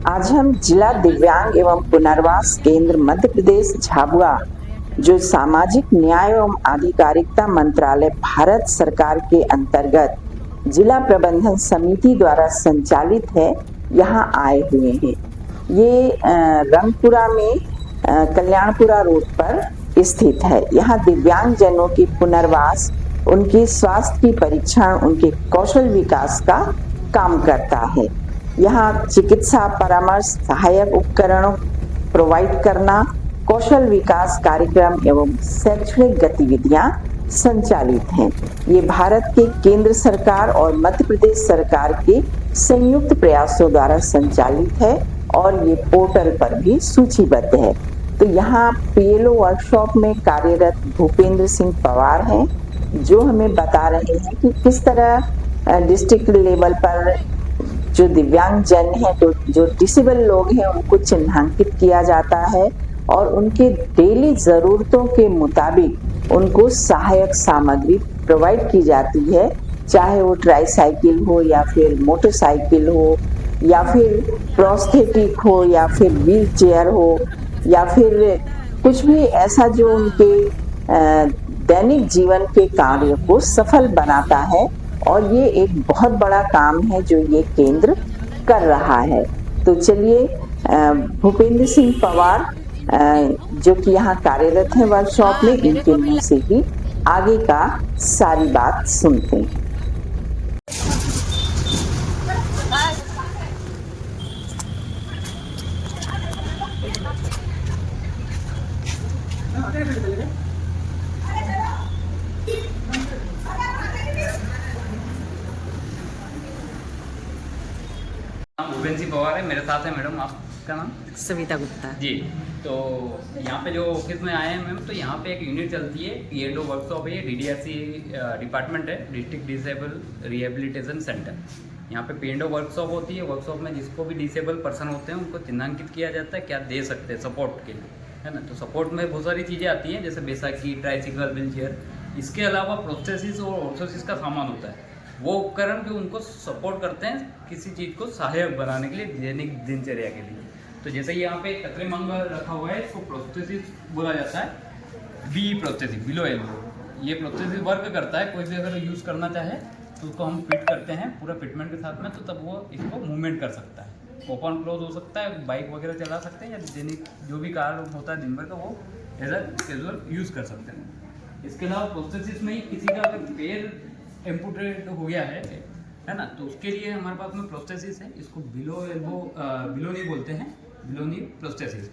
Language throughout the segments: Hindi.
आज हम जिला दिव्यांग एवं पुनर्वास केंद्र मध्य प्रदेश झाबुआ जो सामाजिक न्याय एवं आधिकारिकता मंत्रालय भारत सरकार के अंतर्गत जिला प्रबंधन समिति द्वारा संचालित है, यहाँ आए हुए हैं। ये रंगपुरा में कल्याणपुरा रोड पर स्थित है। यहाँ दिव्यांग जनों की पुनर्वास, उनके स्वास्थ्य की परीक्षण, उनके कौशल विकास का काम करता है। यहाँ चिकित्सा परामर्श, सहायक उपकरणों प्रोवाइड करना, कौशल विकास कार्यक्रम एवं शैक्षणिक गतिविधियां संचालित हैं। ये भारत के केंद्र सरकार और मध्य प्रदेश सरकार के संयुक्त प्रयासों द्वारा संचालित है और ये पोर्टल पर भी सूचीबद्ध है। तो यहाँ पीएलओ वर्कशॉप में कार्यरत भूपेंद्र सिंह पवार हैं, जो हमें बता रहे हैं कि किस तरह डिस्ट्रिक्ट लेवल पर जो दिव्यांग जन हैं, तो जो डिसेबल लोग हैं, उनको चिन्हांकित किया जाता है और उनके डेली ज़रूरतों के मुताबिक उनको सहायक सामग्री प्रोवाइड की जाती है, चाहे वो ट्राईसाइकिल हो या फिर मोटरसाइकिल हो या फिर प्रोस्थेटिक हो या फिर व्हील चेयर हो या फिर कुछ भी ऐसा जो उनके दैनिक जीवन के कार्य को सफल बनाता है। और ये एक बहुत बड़ा काम है जो ये केंद्र कर रहा है। तो चलिए भूपेंद्र सिंह पवार जो कि यहाँ कार्यरत हैं वर्कशॉप में, इनके मुंह से ही आगे का सारी बात सुनते हैं। भूपेंद्र सिंह पवार है, मेरे साथ है मैडम, आपका नाम? सविता गुप्ता जी। तो यहाँ पे जो ऑफिस में आए हैं मैम, तो यहाँ पे एक यूनिट चलती है, पीएलओ वर्कशॉप है, ये डीडीआरसी डिपार्टमेंट है, डिस्ट्रिक्ट डिसेबल रिहेबिलिटेशन सेंटर। यहाँ पे पीएलओ वर्कशॉप होती है। वर्कशॉप में जिसको भी डिसेबल पर्सन होते हैं उनको चिन्हांकित किया जाता है, क्या दे सकते हैं सपोर्ट के लिए, है ना। तो सपोर्ट में बहुत सारी चीज़ें आती हैं, जैसे बैसाखी, ट्राईसाइकिल, व्हील चेयर। इसके अलावा प्रोस्थेसिस और ऑर्थोसिस का सामान होता है, वो उपकरण जो उनको सपोर्ट करते हैं किसी चीज़ को सहायक बनाने के लिए, दैनिक दिनचर्या के लिए। तो जैसे यहाँ पे कतरे मंगा रखा हुआ है, इसको प्रोस्थेसिस बोला जाता है। बी प्रोस्थेसिस, बिलो एल्बो, ये प्रोस्थेसिस वर्क करता है। कोई भी अगर यूज़ करना चाहे तो उसको हम फिट करते हैं पूरा फिटमेंट के साथ में, तो तब वो इसको मूवमेंट कर सकता है। ओपन क्लोज हो सकता है, बाइक वगैरह चला सकते हैं, या दैनिक जो भी कार्य होता है दिन भर का, वो एज अ कैजुअल यूज़ कर सकते हैं। इसके अलावा प्रोस्थेसिस में ही किसी का अगर पैर एम्पुटेड हो गया है ना, तो उसके लिए हमारे पास में प्रोस्थेसिस है। इसको बिलो एल्बो बिलोनी बोलते हैं, बिलोनी प्रोस्थेसिस।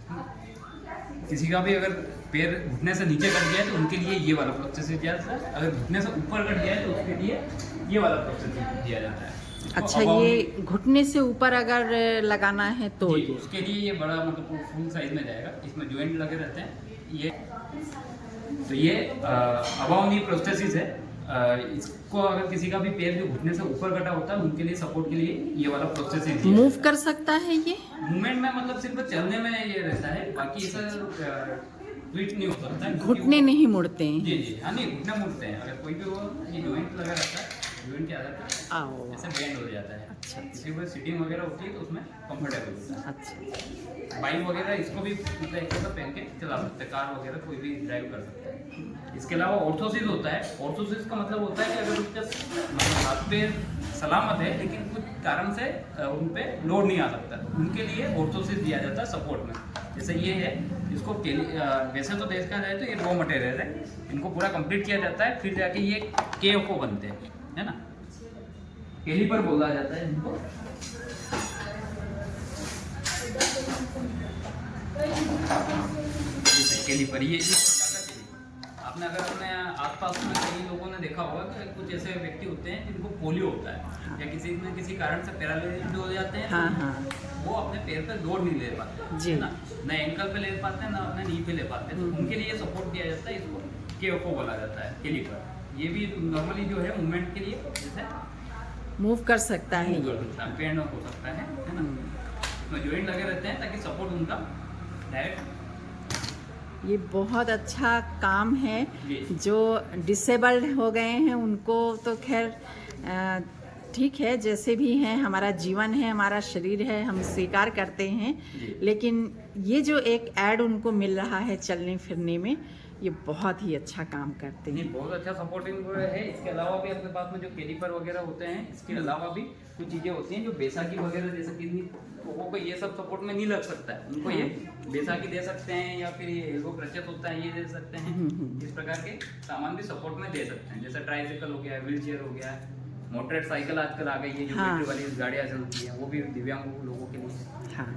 किसी का भी अगर पैर घुटने से नीचे कट गया है तो उनके लिए ये वाला प्रोस्थेसिस दिया जाता है। अगर घुटने से ऊपर कट गया है तो उसके लिए ये वाला प्रोस्थेसिस दिया जाता है। अच्छा, ये घुटने से ऊपर अगर लगाना है तो उसके लिए ये बड़ा मतलब फुल साइज में जाएगा। इसमें जॉइंट लगे रहते हैं। ये अबाउनी प्रोस्थेसिस है। इसको अगर किसी का भी पैर जो घुटने से ऊपर कटा होता है, उनके लिए सपोर्ट के लिए ये वाला प्रोस्थेसिस मूव कर सकता है। ये मूवमेंट में मतलब सिर्फ चलने में ये रहता है, बाकी ऐसा ट्वीट नहीं हो सकता है। घुटने नहीं मुड़ते हैं। जी, हाँ, नहीं, घुटने मुड़ते हैं। अगर कोई भी वो ये जॉइंट लगा रहता है, जॉइंट के आधार पर ऐसे बेंड हो जाता है। अच्छा, किसी को सीटिंग वगैरह होती है तो उसमें कंफर्टेबल होता है। अच्छा, बाइक वगैरह इसको भी एक पहन के चला सकते हैं, कार वगैरह कोई भी ड्राइव कर सकता है। इसके अलावा ऑर्थोसिस होता है। ऑर्थोसिस का मतलब होता है कि अगर उसका मतलब हाथ पैर सलामत है लेकिन कुछ कारण से उन पर लोड नहीं आ सकता, उनके लिए ऑर्थोसिस दिया जाता है सपोर्ट में। जैसे ये है, इसको वैसे तो देखा जाए तो ये रॉ मटेरियल है, इनको पूरा कंप्लीट किया जाता है, फिर जाके ये KFO बनते हैं, है ना। कैलिपर बोला जाता है इनको। कैलिपर, ये इस प्रकार का कैलिपर आपने अगर अपने आसपास में कई लोगों ने देखा होगा कि कुछ ऐसे व्यक्ति होते हैं जिनको पोलियो होता है, या किसी न किसी कारण से पैरालिसिस हो जाते हैं। हाँ, हाँ। वो अपने पैर पे लोड नहीं ले पाते जी, ना, न एंकल पे ले पाते हैं, ना अपने नी पे ले पाते हैं। तो उनके लिए सपोर्ट दिया जाता है, इसको KFO बोला जाता है, कैलिपर। ये भी नॉर्मली जो है मूवमेंट के लिए जैसे मूव कर सकता है, ये पेंड हो सकता है ना। इसमें जॉइंट लगे रहते हैं ताकि सपोर्ट उनका डायरेक्ट। ये बहुत अच्छा काम है। जो डिसेबल्ड हो गए हैं उनको तो खैर ठीक है, जैसे भी हैं, हमारा जीवन है, हमारा शरीर है, हम स्वीकार करते हैं। जी। लेकिन ये जो एक ऐड उनको मिल रहा है चलने फिरने में, ये बहुत ही अच्छा काम करते नहीं, हैं। बहुत अच्छा सपोर्टिंग है। इसके अलावा भी अपने पास में जो कैलिपर वगैरह होते हैं, इसके अलावा भी कुछ चीज़ें होती हैं जो बैसाखी वगैरह जैसे किन्हीं लोगों को ये सब सपोर्ट में नहीं लग सकता है, उनको ये बैसाखी दे सकते हैं, या फिर ये एल्बो क्रचेस होता है ये दे सकते हैं। इस प्रकार के सामान भी सपोर्ट में दे सकते हैं, जैसे ट्राईसाइकिल हो गया, व्हील चेयर हो गया, मोटरेड साइकिल आजकल आ गई है जो हाँ। बैटरी वाली गाड़ियाँ चलती हैं, वो भी दिव्यांग लोगों के लिए। हाँ,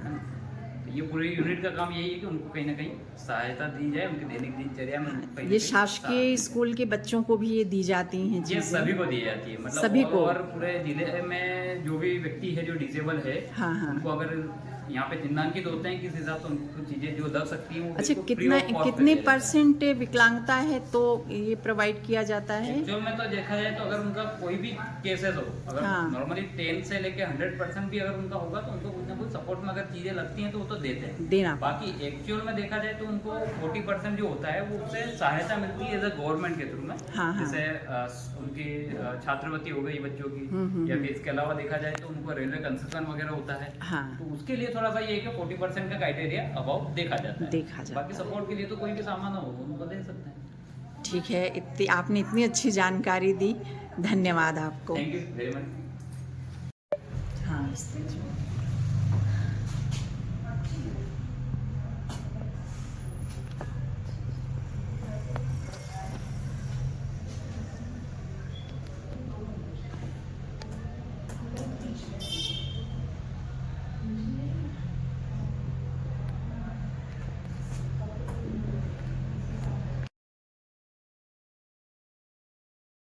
तो ये पूरी यूनिट का काम यही है कि उनको कहीं ना कहीं सहायता दी जाए, उनकी दैनिक दिनचर्या में उनको कहीं ना ये कहीं शासकीय स्कूल के बच्चों को भी ये दी जाती हैं ये चीजें। सभी को दी जाती है, मतलब सभी को। और पूरे जिले में जो भी व्यक्ति है जो डिसेबल है, हाँ, हाँ। उनको अगर यहाँ पे चिन्हांकित होते हैं किस हिसाब से उनको चीजें जो लग सकती हैं वो अच्छा, बिल्कुल free of cost कितने पे दिया जाता है। परसेंट विकलांगता है तो ये प्रोवाइड किया जाता है? एक्चुअल में तो देखा जाए तो अगर उनका कोई भी केसेस हो, अगर हाँ। नॉर्मली 10 से लेके 100% भी अगर उनका होगा तो उनको कुछ ना कुछ सपोर्ट में अगर चीजें लगती हैं तो वो तो देते हैं। देना बाकी एक्चुअल में देखा जाए तो उनको 40% जो होता है वो उससे सहायता मिलती है एज अ गवर्नमेंट के थ्रू में। हाँ, हाँ। जैसे उनकी छात्रवृत्ति हो गई बच्चों की, हम्म। या फिर इसके अलावा देखा जाए तो उनको रेलवे कंसेशन वगैरह होता है, हाँ, तो उसके लिए थोड़ा सा ये है कि 40% का क्राइटेरिया अबाउट देखा जाता है। देखा जाता बाकी सपोर्ट के लिए तो कोई भी सामान हो उनको दे सकते हैं। ठीक है। आपने इतनी अच्छी जानकारी दी, धन्यवाद आपको। Thank you very much. हाँ,